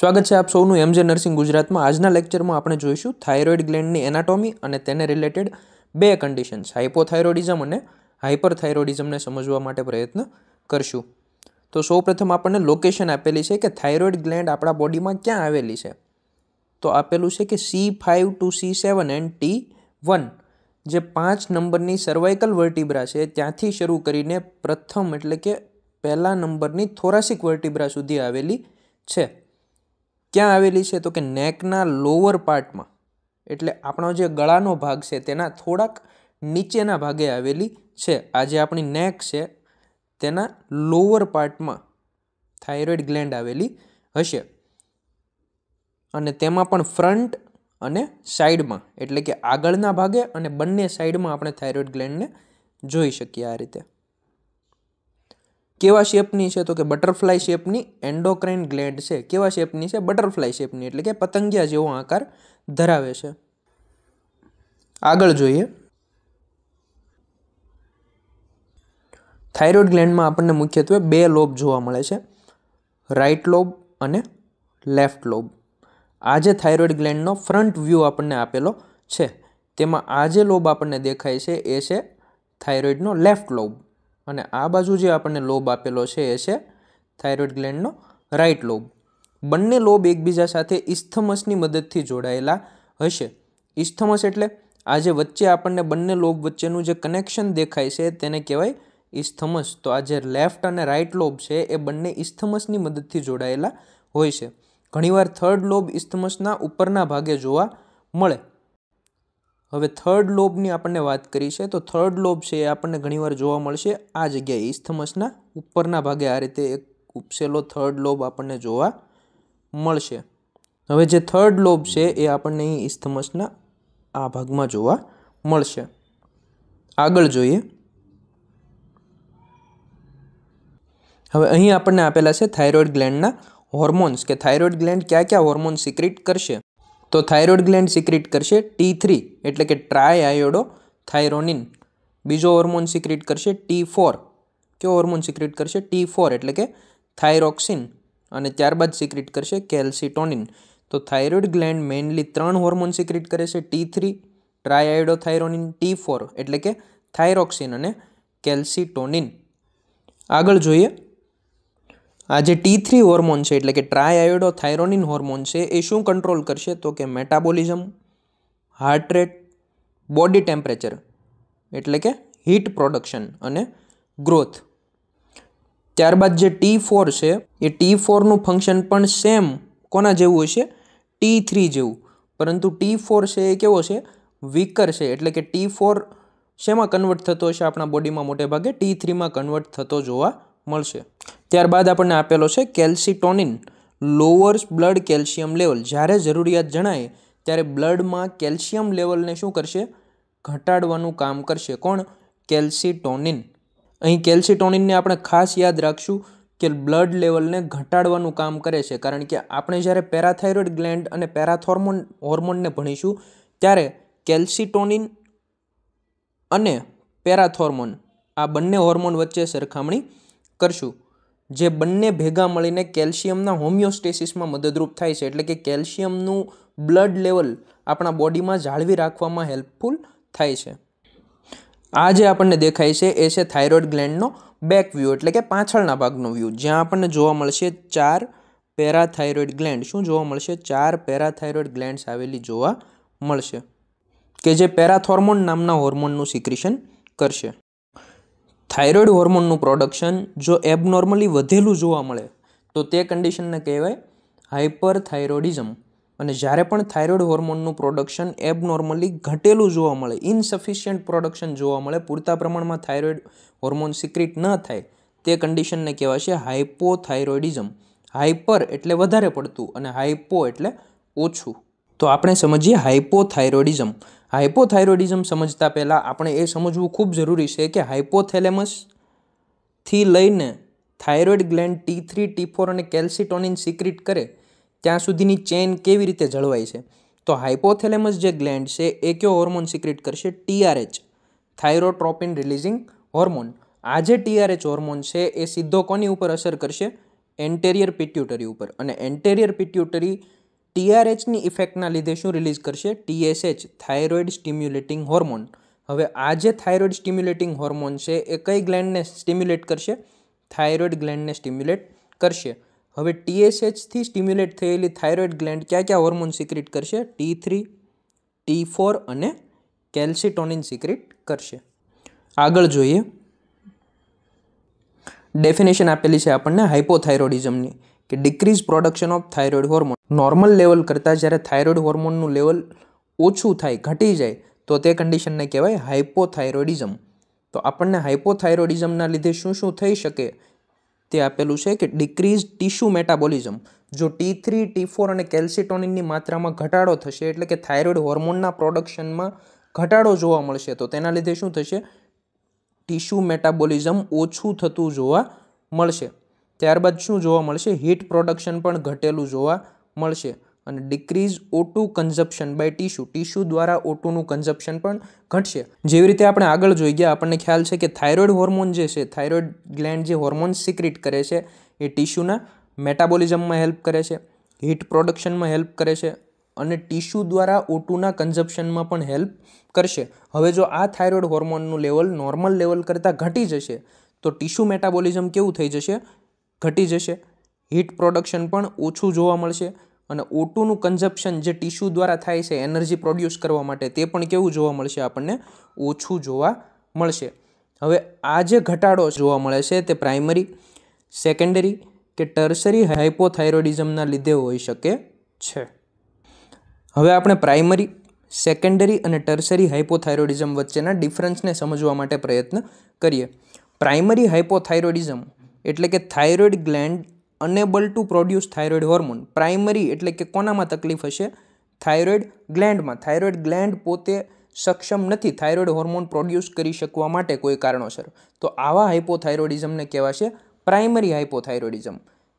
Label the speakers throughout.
Speaker 1: સ્વાગત છે આપ સૌનું એમજે નર્સિંગ ગુજરાતમાં। આજના લેક્ચરમાં આપણે જોઈશું થાઇરોઇડ ગ્લેન્ડની એનાટોમી અને તેને રિલેટેડ બે કન્ડિશન્સ હાઇપોથાઇરોઇડિઝમ અને હાઇપરથાઇરોઇડિઝમને સમજવા માટે પ્રયત્ન કરશું। તો સૌપ્રથમ આપણને લોકેશન આપેલી છે કે થાઇરોઇડ ગ્લેન્ડ આપણા બોડીમાં ક્યાં આવેલી છે। તો આપેલું છે કે C5 to C7 and T1 જે 5 નંબરની સર્વાઇકલ વર્ટિબ્રા છે ત્યાંથી શરૂ કરીને પ્રથમ એટલે કે પહેલા નંબરની થોરાસિક વર્ટિબ્રા સુધી આવેલી છે। ક્યાં આવેલી છે તો કે નેકના લોઅર પાર્ટમાં એટલે આપણો જે ગળાનો ભાગ છે તેના થોડાક નીચેના ભાગે આવેલી છે। આ જે આપણી નેક છે તેના લોઅર પાર્ટમાં થાઇરોઇડ ગ્લેન્ડ આવેલી હશે અને તેમાં પણ ફ્રન્ટ અને સાઈડમાં એટલે કે આગળના ભાગે અને બંને સાઈડમાં આપણે થાઇરોઇડ ગ્લેન્ડને જોઈ શકીએ। આ રીતે કેવા શેપની છે તો કે બટરફ્લાય શેપની એન્ડોક્રાઇન ગ્લેન્ડ છે। કેવા શેપની છે બટરફ્લાય શેપની એટલે કે પતંગિયા જેવો આકાર ધરાવે છે। આગળ જોઈએ થાઇરોઇડ ગ્લેન્ડમાં આપણને મુખ્યત્વે બે લોબ જોવા મળે છે, રાઇટ લોબ અને લેફ્ટ લોબ। આ જે થાઇરોઇડ ગ્લેન્ડનો ફ્રન્ટ વ્યૂ આપણને આપેલો છે તેમાં આ જે લોબ આપણને દેખાય છે એ છે થાઇરોઇડનો લેફ્ટ લોબ અને આ બાજુ જે આપણને લોબ આપેલો છે એ છે થાઇરોઇડ ગ્લેન્ડનો રાઇટ લોબ। બંને લોબ એકબીજા સાથે ઇસ્થમસની મદદથી જોડાયેલા હશે। ઇસ્થમસ એટલે આ જે વચ્ચે આપણને બંને લોબ વચ્ચેનું જે કનેક્શન દેખાય છે તેને કહેવાય ઇસ્થમસ। તો આ જે લેફ્ટ અને રાઇટ લોબ છે એ બંને ઇસ્થમસની મદદથી જોડાયેલા હોય છે। ઘણીવાર થર્ડ લોબ ઇસ્થમસના ઉપરના ભાગે જોવા મળે। હવે થર્ડ લોબની આપણને વાત કરી છે તો થર્ડ લોબ છે એ આપણને ઘણીવાર જોવા મળશે આ જગ્યાએ ઇસ્થમસના ઉપરના ભાગે આ રીતે એક ઉપસેલો થર્ડ લોબ આપણને જોવા મળશે। હવે જે થર્ડ લોબ છે એ આપણને અહીં ઇસ્થમસના આ ભાગમાં જોવા મળશે। આગળ જોઈએ હવે અહીં આપણને આપેલા છે થાઇરોઇડ ગ્લેન્ડના હોર્મોન્સ કે થાઇરોઇડ ગ્લેન્ડ કયા કયા હોર્મોન સિક્રેટ કરશે। તો થાઇરોઇડ ગ્લેન્ડ સિક્રેટ કરશે T3 એટલે કે ટ્રાય આયોડો થાઇરોનિન। બીજો હોર્મોન સિક્રેટ કરશે T4 કયો હોર્મોન સિક્રેટ કરશે T4 એટલે કે થાઇરોક્સિન અને ત્યારબાદ સિક્રેટ કરશે કેલ્સીટોનિન। તો thyroid gland mainly 3 hormone secret કરે છે T3 ટ્રાય આયોડો થાઇરોનિન, T4 એટલે કે થાઇરોક્સિન અને કેલ્સીટોનિન। આગળ જોઈએ આ જે T3 હોર્મોન છે એટલે કે ટ્રાય આયોડો થાઇરોનિન હોર્મોન છે એ શું કંટ્રોલ કરશે તો કે metabolism, heart rate, body temperature એટલે કે હીટ પ્રોડક્શન અને ગ્રોથ। ત્યારબાદ જે T4 છે એ T4નું ફંક્શન પણ સેમ કોના જેવું હશે T3 જેવું, પરંતુ T4 છે એ કેવો છે વીકર છે એટલે કે T4 શેમાં કન્વર્ટ થતો હશે આપણા બોડીમાં મોટે ભાગે T3માં કન્વર્ટ થતો જોવા મળશે। ત્યારબાદ આપણને આપેલો છે કેલ્સીટોનિન લોઅર્સ બ્લડ કેલ્શિયમ લેવલ। જ્યારે જરૂરિયાત જણાય ત્યારે બ્લડમાં કેલ્શિયમ લેવલને શું કરશે ઘટાડવાનું કામ કરશે। કોણ કેલ્સીટોનિન। અહીં કેલ્સીટોનિનને આપણે ખાસ યાદ રાખશું કે બ્લડ લેવલને ઘટાડવાનું કામ કરે છે, કારણ કે આપણે જ્યારે પેરાથાઇરોઇડ ગ્લેન્ડ અને પેરાથોર્મોન હોર્મોનને ભણીશું ત્યારે કેલ્સીટોનિન અને પેરાથોર્મોન આ બંને હોર્મોન વચ્ચે સરખામણી કરશું, જે બંને ભેગા મળીને કેલ્શિયમના હોમિયોસ્ટેસિસમાં મદદરૂપ થાય છે એટલે કે કેલ્શિયમનું બ્લડ લેવલ આપણા બોડીમાં જાળવી રાખવામાં હેલ્પફુલ થાય છે। આ જે આપણને દેખાય છે એ છે થાઇરોઇડ ગ્લેન્ડનો બેક વ્યૂ એટલે કે પાછળના ભાગનો વ્યૂ, જ્યાં આપણને જોવા મળશે 4 પેરાથાઇરોઇડ ગ્લેન્ડ। શું જોવા મળશે 4 પેરાથાઇરોઇડ ગ્લેન્ડ્સ આવેલી જોવા મળશે કે જે પેરાથોર્મોન નામના હોર્મોનનું સિક્રેશન કરશે। થાઇરોઇડ હોર્મોનનું પ્રોડક્શન જો એબનોર્મલી વધેલું જોવા મળે તો તે કન્ડિશનને કહેવાય હાઇપરથાઇરોઇડિઝમ અને જ્યારે પણ થાઇરોઇડ હોર્મોનનું પ્રોડક્શન એબનોર્મલી ઘટેલું જોવા મળે, ઇનસફિશિયન્ટ પ્રોડક્શન જોવા મળે, પૂરતા પ્રમાણમાં થાઇરોઇડ હોર્મોન સિક્રેટ ન થાય તે કન્ડિશનને કહેવાશે હાઇપોથાઇરોઇડિઝમ। હાઇપર એટલે વધારે પડતું અને હાઇપો એટલે ઓછું। તો આપણે સમજીએ હાઇપોથાઇરોઇડિઝમ। હાઇપોથાઇરોઇડિઝમ સમજતા પહેલાં આપણે એ સમજવું ખૂબ જરૂરી છે કે હાઇપોથેલેમસથી લઈને થાઇરોઇડ ગ્લેન્ડ T3, T4 અને કેલ્સીટોનિન સિક્રેટ કરે ત્યાં સુધીની ચેઇન કેવી રીતે જળવાય છે। તો હાઇપોથેલેમસ જે ગ્લેન્ડ છે એ કયો હોર્મોન સિક્રેટ કરશે TRH થાઇરોટ્રોપિન રિલીઝિંગ હોર્મોન। આ જે TRH હોર્મોન છે એ સીધો કોની ઉપર અસર કરશે એન્ટેરિયર પિટ્યુટરી ઉપર, અને એન્ટેરિયર પિટ્યુટરી TRHની ઇફેક્ટના લીધે શું રિલીઝ કરશે? TSH, thyroid stimulating hormone. હવે આ જે થાઇરોઇડ સ્ટિમ્યુલેટિંગ હોર્મોન છે એ કઈ ગ્લેન્ડને સ્ટિમ્યુલેટ કરશે? થાઇરોઇડ ગ્લેન્ડને સ્ટિમ્યુલેટ કરશે. હવે TSH થી સ્ટિમ્યુલેટ થયેલી થાઇરોઇડ ગ્લેન્ડ કયા કયા હોર્મોન સિક્રેટ કરશે? T3, T4 અને કેલ્સિટોનિન સિક્રેટ કરશે. આગળ જોઈએ, ડેફિનેશન આપેલી છે આપણને હાઇપોથાઇરોઇડિઝમની કે decrease production of thyroid hormone. Normal level કરતાં જ્યારે થાઇરોઇડ હોર્મોનનું લેવલ ઓછું થાય, ઘટી જાય, તો તે કન્ડિશનને કહેવાય હાઇપોથાઇરોઇડિઝમ. તો આપણને હાઇપોથાઇરોઇડિઝમના લીધે શું શું થઈ શકે તે આપેલું છે કે ડિક્રીઝ ટિશ્યુ મેટાબોલિઝમ. જો T3, T4 અને કેલ્સિટોનિનની માત્રામાં ઘટાડો થશે, એટલે કે થાઇરોઇડ હોર્મોનના પ્રોડક્શનમાં ઘટાડો જોવા મળશે, તો તેના લીધે શું થશે? ટિશ્યુ મેટાબોલિઝમ ઓછું થતું જોવા મળશે. ત્યારબાદ શું જોવા મળશે? હીટ પ્રોડક્શન પણ ઘટેલું જોવા મળશે. અને decrease O2 consumption by tissue દ્વારા O2નું કન્ઝપ્શન પણ ઘટશે. જેવી રીતે આપણે આગળ જોઈ ગયા, આપણને ખ્યાલ છે કે થાઇરોઇડ હોર્મોન જે છે, થાઇરોઇડ ગ્લેન્ડ જે હોર્મોન સિક્રેટ કરે છે એ ટિશ્યુના મેટાબોલિઝમમાં હેલ્પ કરે છે, હીટ પ્રોડક્શનમાં હેલ્પ કરે છે અને ટિશ્યુ દ્વારા O2ના કન્ઝપ્શનમાં પણ હેલ્પ કરશે. હવે જો આ થાઇરોઇડ હોર્મોનનું લેવલ નોર્મલ લેવલ કરતાં ઘટી જશે તો ટિશ્યુ મેટાબોલિઝમ કેવું થઈ જશે? ઘટી જશે. હીટ પ્રોડક્શન પણ ઓછું જોવા મળશે અને O2નું કન્ઝપ્શન જે ટિશ્યુ દ્વારા થાય છે એનર્જી પ્રોડ્યુસ કરવા માટે, તે પણ કેવું જોવા મળશે? આપણને ઓછું જોવા મળશે. હવે આ જે ઘટાડો જોવા મળે છે તે પ્રાઇમરી, સેકન્ડરી કે ટર્સરી હાઇપોથાઇરોઇડિઝમના લીધે હોઈ શકે છે. હવે આપણે પ્રાઇમરી, સેકન્ડરી અને ટર્સરી હાઇપોથાઇરોઇડિઝમ વચ્ચેના ડિફરન્સને સમજવા માટે પ્રયત્ન કરીએ. પ્રાઇમરી હાઇપોથાઇરોઇડિઝમ એટલે કે thyroid gland enable to produce thyroid hormone. Primary એટલે કે કોનામાં તકલીફ હશે? થાઇરોઇડ ગ્લેન્ડમાં. થાઇરોઇડ ગ્લેન્ડ પોતે સક્ષમ નથી થાઇરોઇડ હોર્મોન પ્રોડ્યુસ કરી શકવા માટે કોઈ કારણોસર. તો આવા હાઇપોથાઇરોઇડિઝમને કહેવાશે પ્રાઇમરી હાઇપોથાઇરોઇડિઝમ.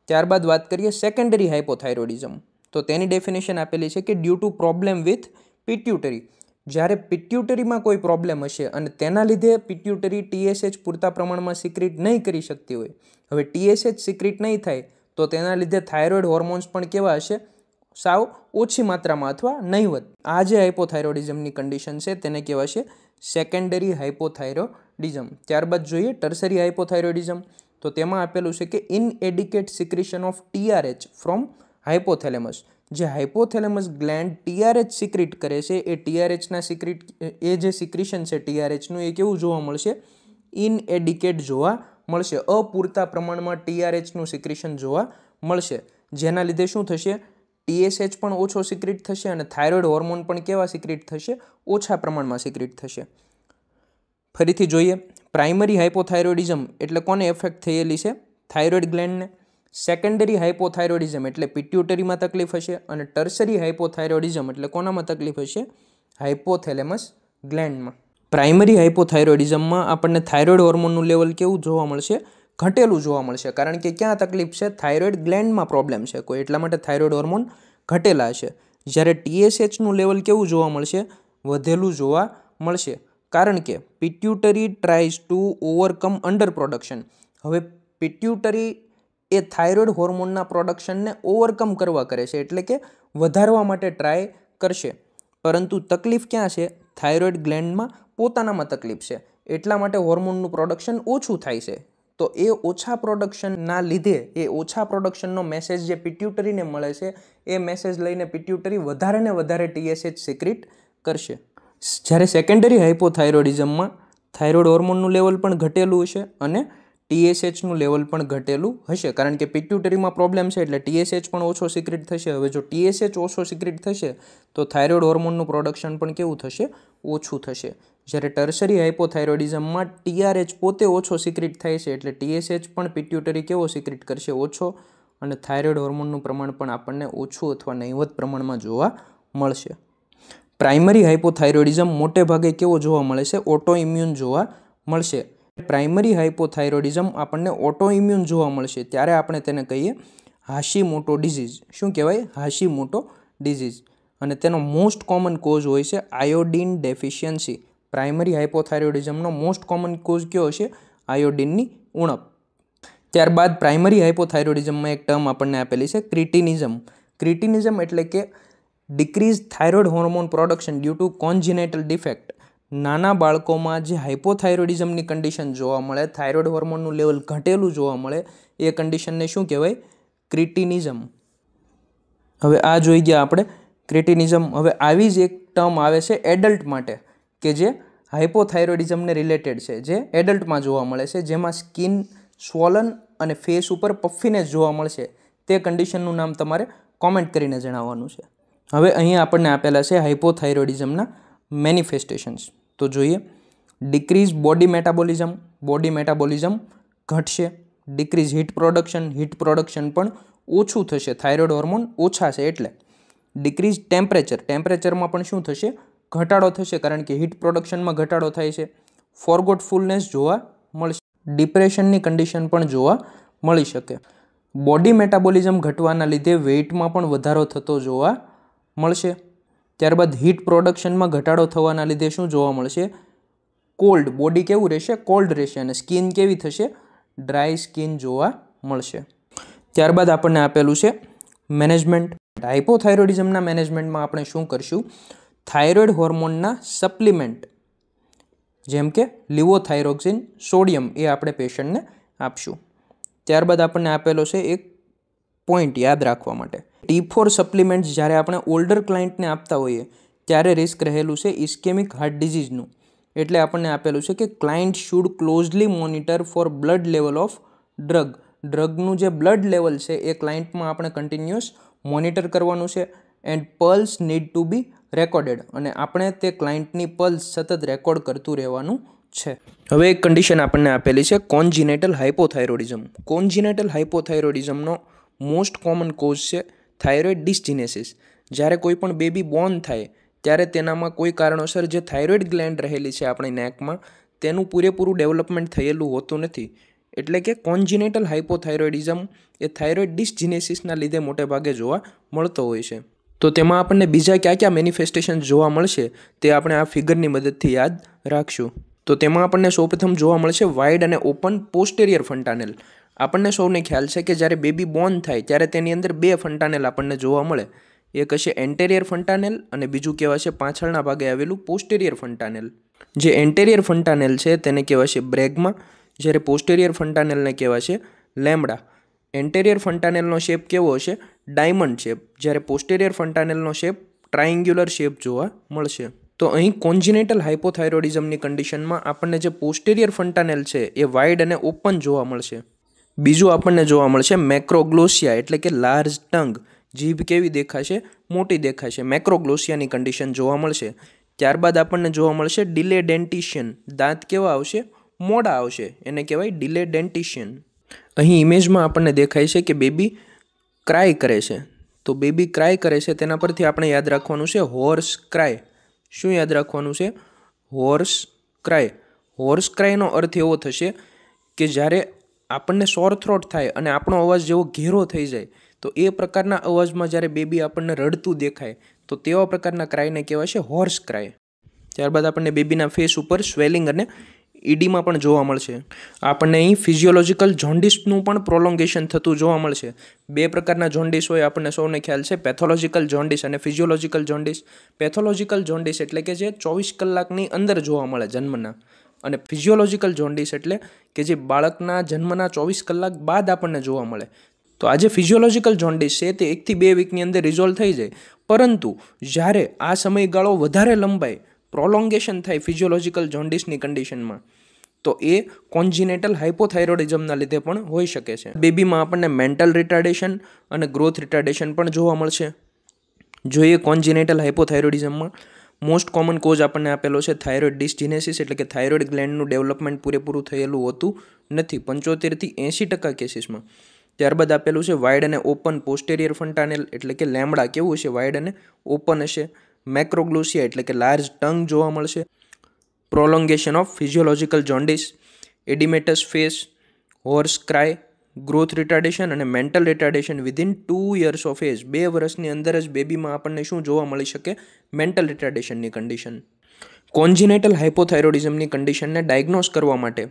Speaker 1: ત્યારબાદ વાત કરીએ સેકન્ડરી હાઇપોથાઇરોઇડિઝમ. તો તેની ડેફિનેશન આપેલી છે કે due to problem with pituitary. જ્યારે પિટ્યુટરીમાં કોઈ પ્રોબ્લેમ હશે અને તેના લીધે પિટ્યુટરી TSH પૂરતા પ્રમાણમાં સિક્રેટ નહીં કરી શકતી હોય. હવે TSH સિક્રેટ નહીં થાય તો તેના લીધે થાઇરોઇડ હોર્મોન્સ પણ કેવા હશે? સાવ ઓછી માત્રામાં અથવા નહીવત. આ જે હાઇપોથાઇરોઇડિઝમની કન્ડિશન છે તેને કહેવાશે સેકન્ડરી હાઇપોથાઇરોઇડિઝમ. ત્યારબાદ જોઈએ ટર્સરી હાઇપોથાઇરોઇડિઝમ. તો તેમાં આપેલું છે કે inadequate secretion of TRH from hypothalamus. જે હાઇપોથેલેમસ ગ્લેન્ડ TRH સિક્રેટ કરે છે એ TRHના જે સિક્રેશન છે TRHનું એ કેવું જોવા મળશે? ઇનએડિકેટ જોવા મળશે. અપૂરતા પ્રમાણમાં TRHનું સિક્રેશન જોવા મળશે. જેના લીધે શું થશે? TSH પણ ઓછો સિક્રેટ થશે અને થાઇરોઇડ હોર્મોન પણ કેવા સિક્રેટ થશે? ઓછા પ્રમાણમાં સિક્રેટ થશે. ફરીથી જોઈએ, પ્રાઇમરી હાઇપોથાઇરોઇડિઝમ એટલે કોને એફેક્ટ થયેલી છે? થાઇરોઇડ ગ્લેન્ડને. સેકન્ડરી હાઇપોથાઇરોઇડિઝમ એટલે પિટ્યુટરીમાં તકલીફ હશે અને ટર્સરી હાઇપોથાઇરોઇડિઝમ એટલે કોનામાં તકલીફ હશે? હાઇપોથેલેમસ ગ્લેન્ડમાં. પ્રાઇમરી હાઇપોથાઇરોઇડિઝમમાં આપણને થાઇરોઇડ હોર્મોનનું લેવલ કેવું જોવા મળશે? ઘટેલું જોવા મળશે. કારણ કે ક્યાં તકલીફ છે? થાઇરોઇડ ગ્લેન્ડમાં પ્રોબ્લેમ છે કોઈ, એટલા માટે થાઇરોઇડ હોર્મોન ઘટેલા હશે. જ્યારે TSHનું લેવલ કેવું જોવા મળશે? વધેલું જોવા મળશે. કારણ કે pituitary tries two overcome under production. હવે પિટ્યુટરી એ થાઇરોઇડ હોર્મોનના પ્રોડક્શનને ઓવરકમ કરવા કરે છે, એટલે કે વધારવા માટે ટ્રાય કરશે. પરંતુ તકલીફ ક્યાં છે? થાઇરોઇડ ગ્લેન્ડમાં પોતાનામાં તકલીફ છે. એટલા માટે હોર્મોનનું પ્રોડક્શન ઓછું થાય છે. તો એ ઓછા પ્રોડક્શનના લીધે એ ઓછા પ્રોડક્શનનો મેસેજ જે પિટ્યુટરીને મળે છે એ મેસેજ લઈને પિટ્યુટરી વધારે ને વધારે TSH સિક્રેટ કરશે. જ્યારે સેકન્ડરી હાઇપોથાઇરોઇડિઝમમાં થાઇરોઇડ હોર્મોનનું લેવલ પણ ઘટેલું હશે અને TSHનું લેવલ પણ ઘટેલું હશે. કારણ કે પિટ્યુટરીમાં પ્રોબ્લેમ છે એટલે TSH પણ ઓછો સિક્રેટ થશે. હવે જો TSH ઓછો સિક્રેટ થશે તો થાઇરોઇડ હોર્મોનનું પ્રોડક્શન પણ કેવું થશે? ઓછું થશે. જ્યારે ટર્સરી હાઇપોથાઇરોઇડિઝમમાં TRH પોતે ઓછો સિક્રેટ થાય છે એટલે TSH પણ પિટ્યુટરી કેવો સિક્રેટ કરશે? ઓછો. અને થાઇરોઇડ હોર્મોનનું પ્રમાણ પણ આપણને ઓછું અથવા નહીવત પ્રમાણમાં જોવા મળશે. પ્રાઇમરી હાઇપોથાઇરોઇડિઝમ મોટે ભાગે કેવો જોવા મળે છે? ઓટો ઇમ્યુન જોવા મળશે. પ્રાઇમરી હાઇપોથાઇરોઇડિઝમ આપણને ઓટો ઇમ્યુન જોવા મળશે ત્યારે આપણે તેને કહીએ હાશીમોટો ડિઝીઝ. શું કહેવાય? Hashimoto disease. અને તેનો મોસ્ટ કોમન કોઝ હોય છે આયોડિન ડેફિશિયન્સી. પ્રાઇમરી હાઇપોથાઇરોઇડિઝમનો મોસ્ટ કોમન કોઝ કયો હશે? આયોડિનની ઉણપ. ત્યારબાદ પ્રાઇમરી હાઇપોથાઇરોઇડિઝમમાં એક ટર્મ આપણને આપેલી છે ક્રિટિનિઝમ. ક્રિટિનિઝમ એટલે કે decrease thyroid hormone production due to congenital defect. નાના બાળકોમાં જે હાઇપોથાઇરોઇડિઝમની કન્ડિશન જોવા મળે, થાઇરોઇડ હોર્મોનનું લેવલ ઘટેલું જોવા મળે, એ કન્ડિશનને શું કહેવાય? ક્રિટિનિઝમ. હવે આ જોઈ ગયા આપણે ક્રિટિનિઝમ. હવે આવી જ એક ટર્મ આવે છે એડલ્ટ માટે, કે જે હાઇપોથાઇરોઇડિઝમને રિલેટેડ છે, જે એડલ્ટમાં જોવા મળે છે, જેમાં સ્કિન સ્વોલન અને ફેસ ઉપર પફીનેસ જોવા મળશે. તે કન્ડિશનનું નામ તમારે કોમેન્ટ કરીને જણાવવાનું છે. હવે અહીંયા આપણને આપેલા છે હાઇપોથાઇરોઇડિઝમના મેનિફેસ્ટેશન્સ. તો જોઈએ. Decrease body metabolism, body metabolism ઘટશે. ડિક્રીઝ હીટ પ્રોડક્શન પણ ઓછું થશે, થાઇરોઇડ હોર્મોન ઓછા છે એટલે. ડિક્રીઝ ટેમ્પરેચરમાં પણ શું થશે? ઘટાડો થશે, કારણ કે હીટ પ્રોડક્શનમાં ઘટાડો થાય છે. ફોરગોટફુલનેસ જોવા મળશે. ડિપ્રેશનની કન્ડિશન પણ જોવા મળી શકે. બોડી મેટાબોલિઝમ ઘટવાના લીધે વેઇટમાં પણ વધારો થતો જોવા મળશે. ત્યારબાદ હીટ પ્રોડક્શનમાં ઘટાડો થવાના લીધે શું જોવા મળશે? કોલ્ડ, બોડી કેવું રહેશે? કોલ્ડ રહેશે, અને સ્કિન કેવી થશે? ડ્રાય સ્કિન જોવા મળશે. ત્યારબાદ આપણને આપેલું છે મેનેજમેન્ટ. હાઇપોથાઇરોઇડિઝમના મેનેજમેન્ટમાં આપણે શું કરશું? થાઇરોઇડ હોર્મોનના સપ્લિમેન્ટ જેમ કે લિવોથાઇરોક્સિન, સોડિયમ એ આપણે પેશન્ટને આપશું. ત્યારબાદ આપણને આપેલો છે એક પોઈન્ટ યાદ રાખવા માટે. T4 સપ્લિમેન્ટ્સ જ્યારે આપણે ઓલ્ડર ક્લાયન્ટને આપતા હોઈએ ત્યારે રિસ્ક રહેલું છે ઇસ્કેમિક હાર્ટ ડિઝીઝનું. એટલે આપણને આપેલું છે કે client should closely monitor for blood level of ડ્રગનું જે બ્લડ લેવલ છે એ ક્લાયન્ટમાં આપણે કન્ટિન્યુઅસ મોનિટર કરવાનું છે. And pulse need to be recorded, અને આપણે તે ક્લાયન્ટની પલ્સ સતત રેકોર્ડ કરતું રહેવાનું છે. હવે એક કન્ડિશન આપણને આપેલી છે કોન્જિનેટલ હાઇપોથાઇરોઇડિઝમ. કોન્જિનેટલ હાઇપોથાઇરોઇડિઝમનો મોસ્ટ કોમન કોઝ છે થાઇરોઇડ ડિસજીનેસિસ. જ્યારે કોઈ પણ બેબી બોર્ન થાય ત્યારે તેનામાં કોઈ કારણોસર જે થાઇરોઇડ ગ્લેન્ડ રહેલી છે આપણી નેકમાં, તેનું પૂરેપૂરું ડેવલપમેન્ટ થયેલું હોતું નથી. એટલે કે કોન્જિનેટલ હાઇપોથાઇરોઇડિઝમ એ થાઇરોઇડ ડિસજીનેસિસના લીધે મોટે ભાગે જોવા મળતો હોય છે. તો તેમાં આપણને બીજા કયા મેનિફેસ્ટેશન જોવા મળશે તે આપણે આ ફિગરની મદદથી યાદ રાખશું. તો તેમાં આપણને સૌપ્રથમ જોવા મળશે વાઇડ અને ઓપન પોસ્ટેરિયર ફન્ટાનેલ. આપણને સૌને ખ્યાલ છે કે જ્યારે બેબી બોર્ન થાય ત્યારે તેની અંદર બે ફન્ટાનેલ આપણને જોવા મળે. એક હશે એન્ટેરિયર ફન્ટાનેલ અને બીજું કહેવાશે પાછળના ભાગે આવેલું પોસ્ટેરિયર ફન્ટાનેલ. જે એન્ટેરિયર ફન્ટાનેલ છે તેને કહેવાશે બ્રેગ્મા, જ્યારે પોસ્ટેરિયર ફન્ટાનેલને કહેવાશે લેમ્બડા. એન્ટેરિયર ફન્ટાનેલનો શેપ કેવો હશે? ડાયમંડ શેપ, જ્યારે પોસ્ટેરિયર ફન્ટાનેલનો શેપ ટ્રાયંગ્યુલર શેપ જોવા મળશે. તો અહીં કોન્જિનેટલ હાઇપોથાઇરોઇડિઝમની કન્ડિશનમાં આપણને જે પોસ્ટેરિયર ફન્ટાનેલ છે એ વાઇડ અને ઓપન જોવા મળશે. બીજું આપણને જોવા મળશે મેક્રોગ્લોસિયા, એટલે કે લાર્જ ટંગ. જીભ કેવી દેખાશે? મોટી દેખાશે. મેક્રોગ્લોસિયાની કન્ડિશન જોવા મળશે. ત્યારબાદ આપણને જોવા મળશે ડિલે ડેન્ટિશિયન. દાંત કેવા આવશે? મોડા આવશે, એને કહેવાય ડિલે ડેન્ટિશિયન. અહીં ઇમેજમાં આપણને દેખાય છે કે બેબી ક્રાય કરે છે. તો બેબી ક્રાય કરે છે તેના પરથી આપણે યાદ રાખવાનું છે હોર્સ ક્રાય. શું યાદ રાખવાનું છે? Horse cry. હોર્સ ક્રાયનો અર્થ એવો થશે કે જ્યારે આપણને સોર થ્રોટ થાય અને આપણો અવાજ જેવો ઘેરો થઈ જાય, તો એ પ્રકારના અવાજમાં જ્યારે બેબી આપણને રડતું દેખાય તો તેવા પ્રકારના ક્રાયને કહેવાશે હોર્સ ક્રાય. ત્યારબાદ આપણને બેબીના ફેસ ઉપર સ્વેલિંગ અને ઈડીમાં પણ જોવા મળશે. આપણને અહીં ફિઝિયોલોજિકલ જોન્ડિસનું પણ પ્રોલોંગેશન થતું જોવા મળશે. બે પ્રકારના જોન્ડિસ હોય, આપણને સૌને ખ્યાલ છે, પેથોલોજિકલ જોન્ડિસ અને ફિઝિયોલોજિકલ જોન્ડિસ. પેથોલોજિકલ જોન્ડિસ એટલે કે જે 24 કલાકની અંદર જોવા મળે જન્મના, અને ફિઝિયોલોજિકલ જોન્ડિસ એટલે કે જે બાળકના જન્મના 24 કલાક બાદ આપણને જોવા મળે. તો આ જે ફિઝિયોલોજિકલ જોન્ડિસ છે તે 1 થી 2 વીકની અંદર રિઝોલ્વ થઈ જાય, પરંતુ જ્યારે આ સમયગાળો વધારે લંબાય, પ્રોલોંગેશન થાય ફિઝિયોલોજિકલ જોન્ડિસની કન્ડિશનમાં, તો એ કોન્જિનેટલ હાઇપોથાઇરોઇડિઝમના લીધે પણ હોઈ શકે છે. બેબીમાં આપણને મેન્ટલ રિટાર્ડેશન અને ગ્રોથ રિટાર્ડેશન પણ જોવા મળશે. જોઈએ કોન્જિનેટલ હાઇપોથાઇરોઇડિઝમમાં મોસ્ટ કોમન કોઝ આપણને આપેલો છે થાઇરોઇડ ડિસજીનેસિસ, એટલે કે થાઇરોઇડ ગ્લેન્ડનું ડેવલપમેન્ટ પૂરેપૂરું થયેલું હોતું નથી 75 થી 80% કેસીસમાં. ત્યારબાદ આપેલું છે વાઇડ અને ઓપન પોસ્ટેરિયર ફન્ટાનેલ, એટલે કે લેમ્બડા કેવું હશે? વાઇડ અને ઓપન હશે. મેક્રોગ્લોસિયા એટલે કે લાર્જ ટંગ જોવા મળશે. Prolongation of physiological jaundice, edematous face, hoarse cry, growth retardation અને mental retardation within 2 years of age. 2 વર્ષની અંદર જ બેબીમાં આપણને શું જોવા મળી શકે? મેન્ટલ રિટાર્ડેશનની કન્ડિશન. કોન્જિનેટલ હાઇપોથાઇરોઇડિઝમની કન્ડિશનને ડાયગ્નોઝ કરવા માટે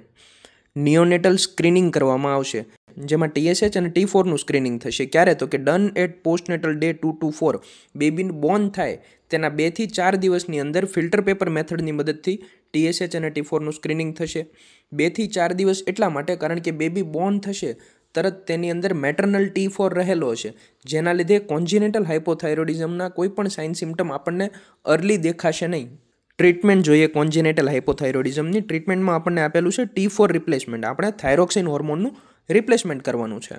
Speaker 1: નિયોનેટલ સ્ક્રીનિંગ કરવામાં આવશે. જેમાં TSH અને T4નું સ્ક્રીનિંગ થશે. ક્યારે? તો કે done at postnatal day 2 to 4. બેબીને બોર્ન થાય તેના 2 થી 4 દિવસની અંદર ફિલ્ટર પેપર મેથડની મદદથી TSH અને T4નું સ્ક્રીનિંગ થશે. 2 થી 4 દિવસ એટલા માટે કારણ કે બેબી બોર્ન થશે તરત તેની અંદર મેટર્નલ T4 રહેલો હશે, જેના લીધે કોન્જિનેટલ હાઇપોથાઇરોઇડિઝમના કોઈ પણ સાઇન સિમ્ટમ આપણને અર્લી દેખાશે નહીં. ટ્રીટમેન્ટ જોઈએ કોન્જિનેટલ હાઇપોથાઇરોઇડિઝમની. ટ્રીટમેન્ટમાં આપણને આપેલું છે T4 રિપ્લેસમેન્ટ. આપણે થાઇરોક્સિન હોર્મોનનું રિપ્લેસમેન્ટ કરવાનું છે.